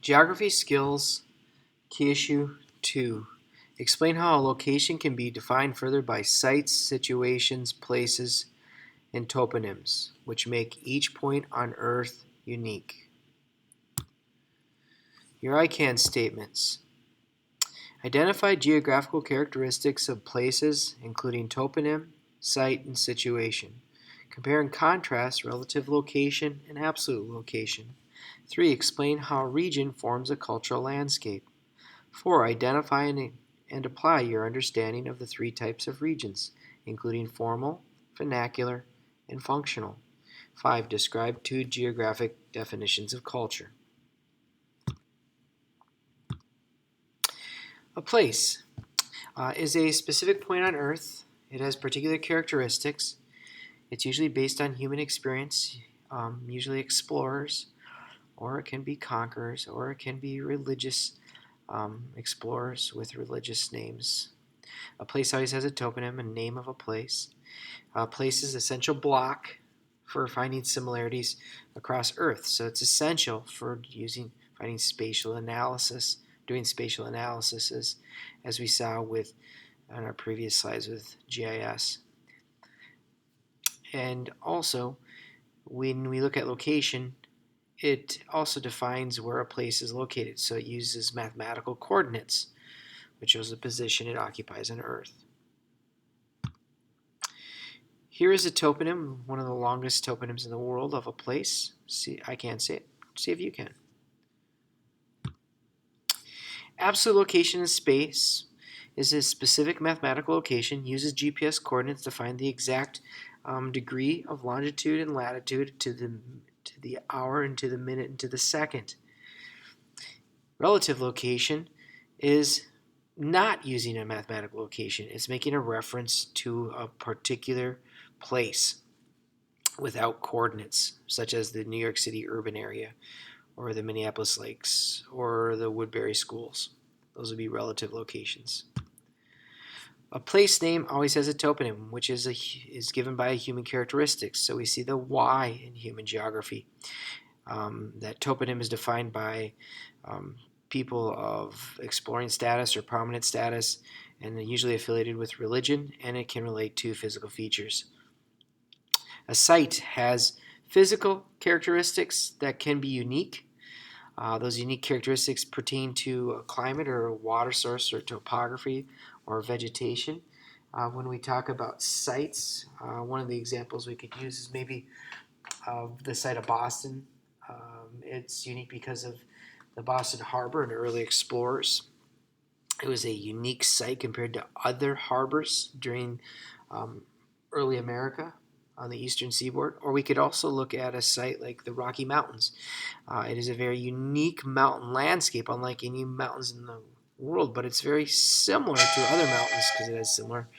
Geography skills, key issue 2. Explain how a location can be defined further by sites, situations, places, and toponyms, which make each point on Earth unique. Your I can statements. Identify geographical characteristics of places, including toponym, site, and situation. Compare and contrast relative location and absolute location. 3. Explain how a region forms a cultural landscape. 4. Identify and apply your understanding of the 3 types of regions, including formal, vernacular, and functional. 5. Describe 2 geographic definitions of culture. A place is a specific point on Earth. It has particular characteristics. It's usually based on human experience, usually explorers, or it can be conquerors, or it can be religious explorers with religious names. A place always has a toponym, a name of a place. A place is an essential block for finding similarities across Earth. So it's essential for finding spatial analysis, doing spatial analysis as we saw on our previous slides with GIS. And also, when we look at location, it also defines where a place is located. So it uses mathematical coordinates, which shows the position it occupies on Earth. Here is a toponym, one of the longest toponyms in the world of a place. See, I can't say it. See if you can. Absolute location in space is a specific mathematical location, uses GPS coordinates to find the exact degree of longitude and latitude to the hour and to the minute and to the second. Relative location is not using a mathematical location. It's making a reference to a particular place without coordinates, such as the New York City urban area or the Minneapolis Lakes or the Woodbury schools. Those would be relative locations. A place name always has a toponym, which is given by a human characteristic. So we see the Y in human geography. That toponym is defined by people of exploring status or prominent status, and usually affiliated with religion, and it can relate to physical features. A site has physical characteristics that can be unique. Those unique characteristics pertain to a climate or a water source or topography or vegetation. When we talk about sites, one of the examples we could use is maybe the site of Boston. It's unique because of the Boston Harbor and early explorers. It was a unique site compared to other harbors during early America on the eastern seaboard. Or we could also look at a site like the Rocky Mountains. It is a very unique mountain landscape, unlike any mountains in the world, but it's very similar to other mountains because it has similar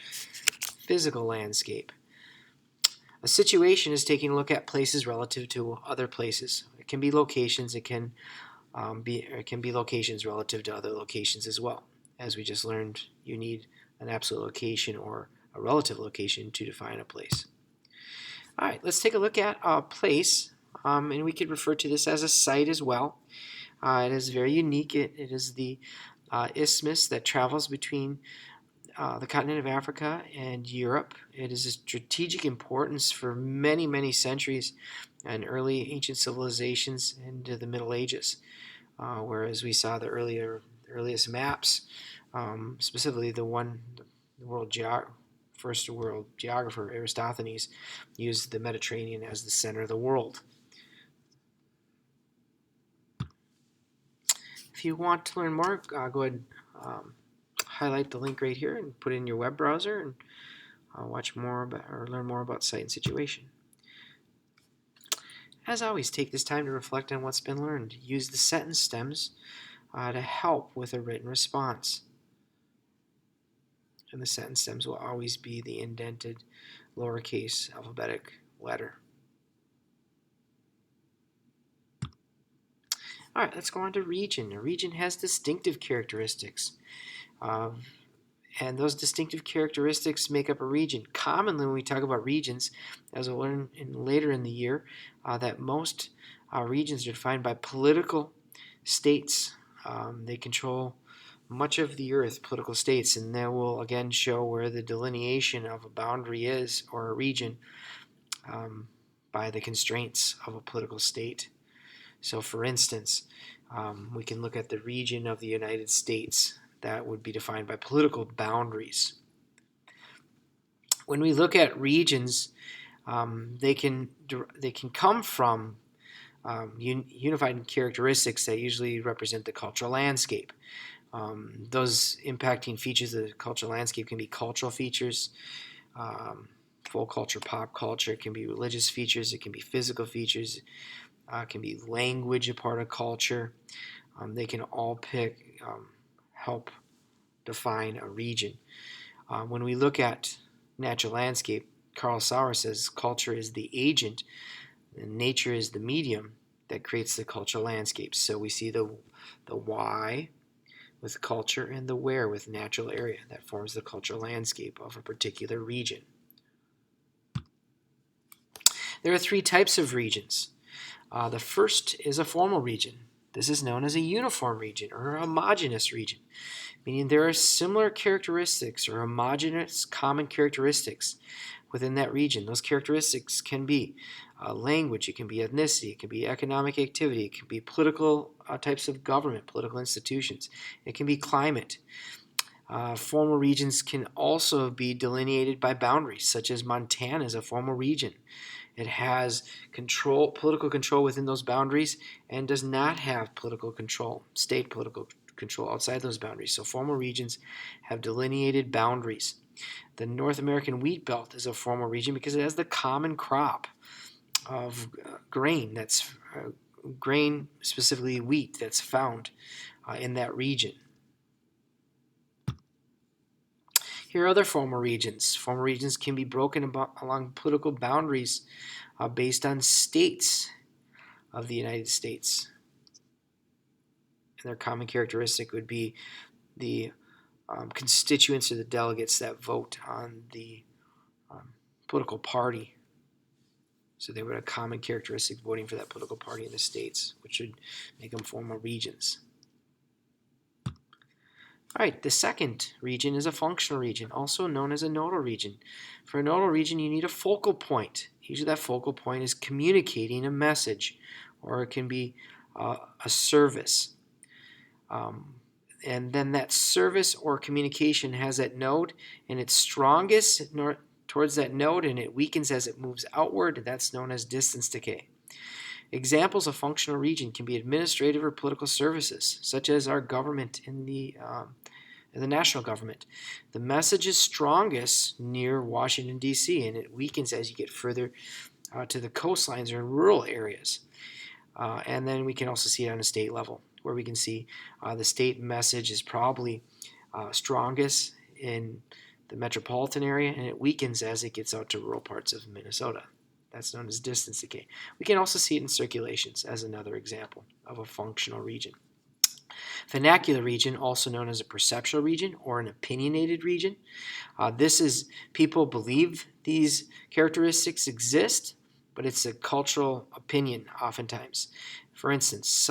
physical landscape. A situation is taking a look at places relative to other places. It can be locations. It can be locations relative to other locations as well. As we just learned, you need an absolute location or a relative location to define a place. All right, let's take a look at a place, and we could refer to this as a site as well. It is very unique. It is the isthmus that travels between the continent of Africa and Europe. It is of strategic importance for many, many centuries and early ancient civilizations into the Middle Ages. Whereas we saw the earliest maps, specifically the first world geographer Eratosthenes used the Mediterranean as the center of the world. If you want to learn more, go ahead and highlight the link right here and put it in your web browser and watch more about or learn more about site and situation. As always, take this time to reflect on what's been learned. Use the sentence stems to help with a written response. And the sentence stems will always be the indented lowercase alphabetic letter. All right, let's go on to region. A region has distinctive characteristics. And those distinctive characteristics make up a region. Commonly, when we talk about regions, as we'll learn later in the year, that most regions are defined by political states. They control much of the earth, political states, and that will again show where the delineation of a boundary is or a region by the constraints of a political state. So, for instance, we can look at the region of the United States that would be defined by political boundaries. When we look at regions, they can come from unified characteristics that usually represent the cultural landscape. Those impacting features of the cultural landscape can be cultural features, folk culture, pop culture. It can be religious features. It can be physical features. It can be language, a part of culture. They can all help define a region. When we look at natural landscape, Carl Sauer says culture is the agent and nature is the medium that creates the cultural landscape. So we see the why with culture and the where with natural area that forms the cultural landscape of a particular region. There are three types of regions. The first is a formal region. This is known as a uniform region or a homogeneous region, meaning there are similar characteristics or homogeneous common characteristics within that region. Those characteristics can be language, it can be ethnicity, it can be economic activity, it can be political types of government, political institutions, it can be climate. Formal regions can also be delineated by boundaries, such as Montana is a formal region. It has political control within those boundaries, and does not have political control, state political control outside those boundaries. So formal regions have delineated boundaries. The North American wheat belt is a formal region because it has the common crop of grain, grain, specifically wheat, that's found in that region. Here are other formal regions. Formal regions can be broken along political boundaries based on states of the United States. And their common characteristic would be the constituents or the delegates that vote on the political party. So they would have a common characteristic voting for that political party in the states, which would make them formal regions. All right, the second region is a functional region, also known as a nodal region. For a nodal region, you need a focal point. Usually that focal point is communicating a message, or it can be a service. And then that service or communication has that node, and it's strongest towards that node, and it weakens as it moves outward. That's known as distance decay. Examples of functional region can be administrative or political services, such as our government in the national government. The message is strongest near Washington, D.C., and it weakens as you get further to the coastlines or in rural areas. And then we can also see it on a state level, where we can see the state message is probably strongest in the metropolitan area, and it weakens as it gets out to rural parts of Minnesota. That's known as distance decay. We can also see it in circulations as another example of a functional region. Vernacular region, also known as a perceptual region or an opinionated region. This is people believe these characteristics exist, but it's a cultural opinion oftentimes. For instance,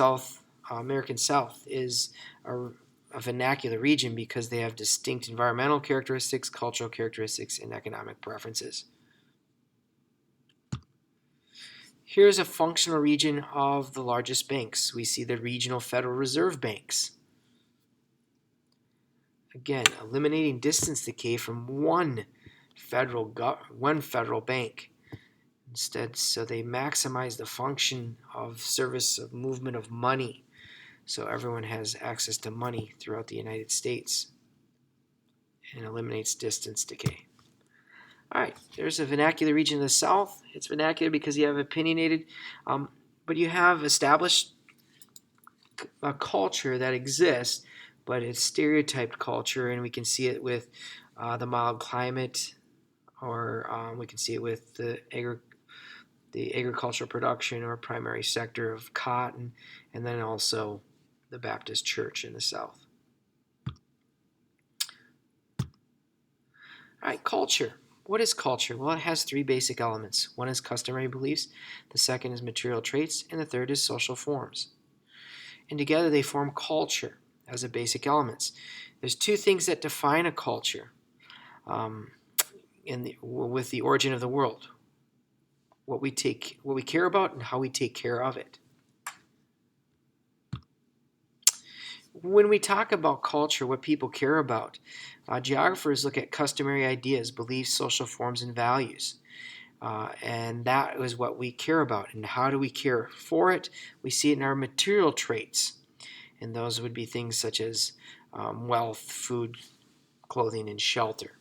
American South is a vernacular region because they have distinct environmental characteristics, cultural characteristics, and economic preferences. Here's a functional region of the largest banks. We see the regional Federal Reserve banks. Again, eliminating distance decay from one federal bank. Instead, so they maximize the function of service of movement of money. So everyone has access to money throughout the United States, and eliminates distance decay. All right, there's a vernacular region in the South. It's vernacular because you have opinionated, but you have established a culture that exists, but it's stereotyped culture, and we can see it with the mild climate, or we can see it with the agricultural production or primary sector of cotton, and then also the Baptist Church in the South. All right, culture. What is culture? Well, it has three basic elements. One is customary beliefs, the second is material traits, and the third is social forms. and together they form culture as the basic elements. There's two things that define a culture with the origin of the world: what we care about, and how we take care of it. When we talk about culture, what people care about, geographers look at customary ideas, beliefs, social forms, and values. And that is what we care about. And how do we care for it? We see it in our material traits. And those would be things such as wealth, food, clothing, and shelter.